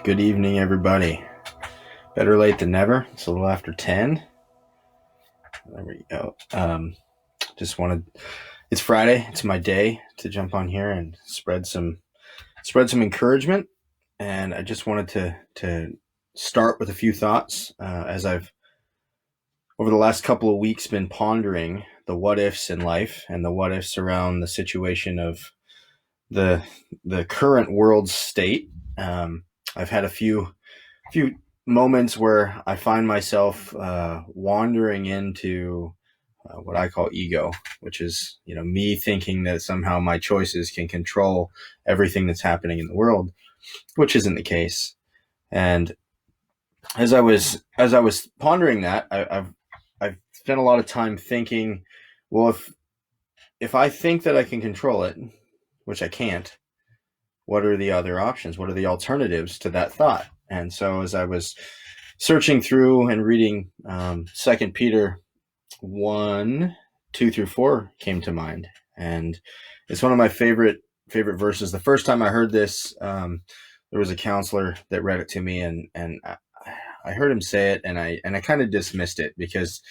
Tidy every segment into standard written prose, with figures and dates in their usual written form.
Good evening, everybody. Better late than never. It's a little after 10. There we go. Just wanted. It's Friday. It's my day to jump on here and spread some encouragement. And I just wanted to start with a few thoughts as I've over the last couple of weeks been pondering the what ifs in life and the what ifs around the situation of the current world state. I've had a few moments where I find myself wandering into what I call ego, which is me thinking that somehow my choices can control everything that's happening in the world, which isn't the case. And as I was pondering that, I've spent a lot of time thinking, well, if I think that I can control it, which I can't, what are the other options? What are the alternatives to that thought? And so as I was searching through and reading 2 Peter 1:2-4 came to mind. And it's one of my favorite verses. The first time I heard this, there was a counselor that read it to me, and I heard him say it, and I kind of dismissed it because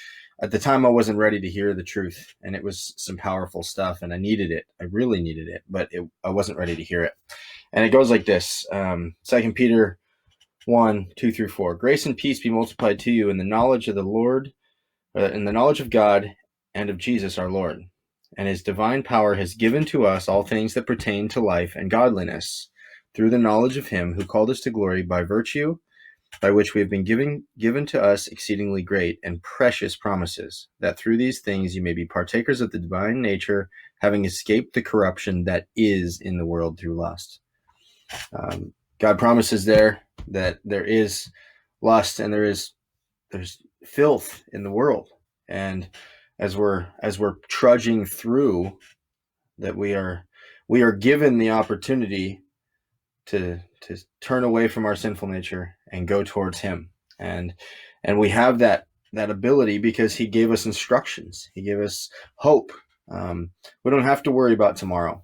at the time I wasn't ready to hear the truth, and it was some powerful stuff, and I needed it. I really needed it, but I wasn't ready to hear it. And it goes like this, 2 Peter 1:2-4. Grace and peace be multiplied to you in the knowledge of the Lord, in the knowledge of God and of Jesus our Lord. And his divine power has given to us all things that pertain to life and godliness, through the knowledge of him who called us to glory by virtue, by which we have been given to us exceedingly great and precious promises, that through these things you may be partakers of the divine nature, having escaped the corruption that is in the world through lust. God promises there that there is lust and there's filth in the world, and as we're trudging through that, we are given the opportunity to turn away from our sinful nature and go towards him, and we have that ability because he gave us instructions. He gave us hope. We don't have to worry about tomorrow.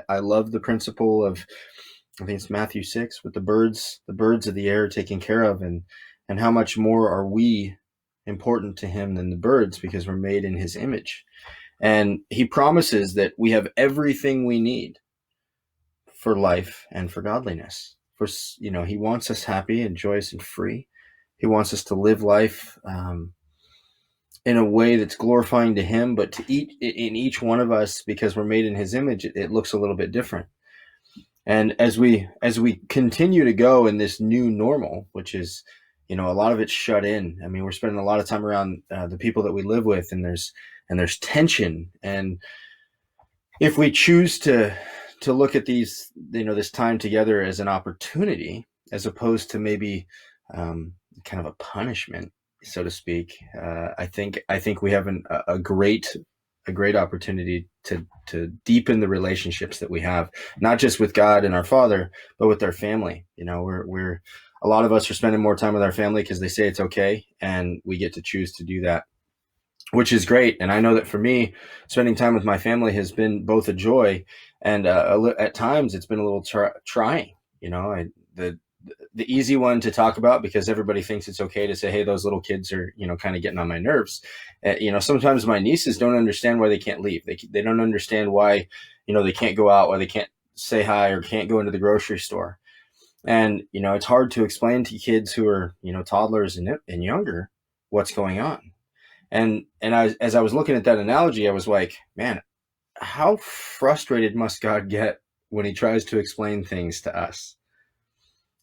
I love the principle of, I think it's Matthew 6, with the birds of the air taken care of, and how much more are we important to him than the birds, because we're made in his image. And he promises that we have everything we need for life and for godliness. He wants us happy and joyous and free. He wants us to live life in a way that's glorifying to him, but in each one of us, because we're made in his image, it looks a little bit different. And as we continue to go in this new normal, which is, a lot of it's shut in. I mean, we're spending a lot of time around the people that we live with, and there's tension. And if we choose to look at these, this time together as an opportunity, as opposed to maybe kind of a punishment, so to speak, I think we have a great opportunity to deepen the relationships that we have, not just with God and our Father, but with our family. We're a lot of us are spending more time with our family because they say it's okay, and we get to choose to do that, which is great. And I know that for me, spending time with my family has been both a joy and at times it's been a little trying. The easy one to talk about, because everybody thinks it's okay to say, hey, those little kids are, kind of getting on my nerves. Sometimes my nieces don't understand why they can't leave. They don't understand why, they can't go out, why they can't say hi or can't go into the grocery store. And, it's hard to explain to kids who are, toddlers and younger, what's going on. And as I was looking at that analogy, I was like, man, how frustrated must God get when he tries to explain things to us?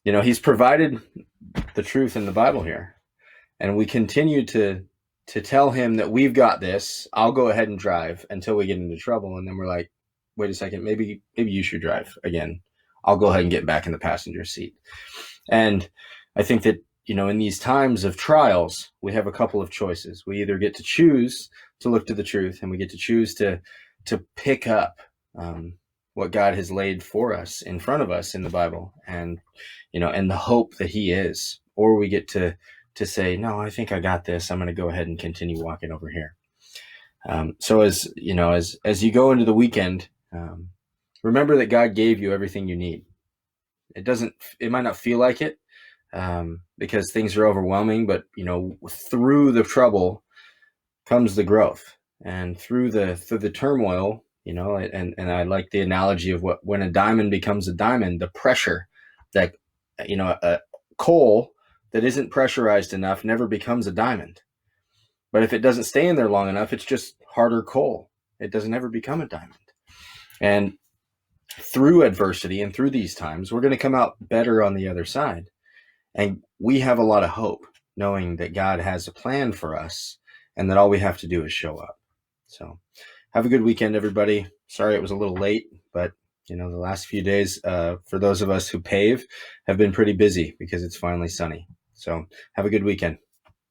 He's provided the truth in the Bible here, and we continue to tell him that we've got this. I'll go ahead and drive until we get into trouble. And then we're like, wait a second, maybe you should drive again. I'll go ahead and get back in the passenger seat. And I think that, in these times of trials, we have a couple of choices. We either get to choose to look to the truth, and we get to choose to pick up what God has laid for us in front of us in the Bible, and and the hope that he is, or we get to say, no, I think I got this. I'm going to go ahead and continue walking over here. So as you go into the weekend, remember that God gave you everything you need. it might not feel like it, because things are overwhelming, but through the trouble comes the growth, and through the turmoil, and I like the analogy of when a diamond becomes a diamond, the pressure that, a coal that isn't pressurized enough never becomes a diamond. But if it doesn't stay in there long enough, it's just harder coal. It doesn't ever become a diamond. And through adversity and through these times, we're going to come out better on the other side. And we have a lot of hope knowing that God has a plan for us and that all we have to do is show up. So have a good weekend, everybody. Sorry it was a little late, but the last few days, for those of us who pave, have been pretty busy because it's finally sunny. So have a good weekend.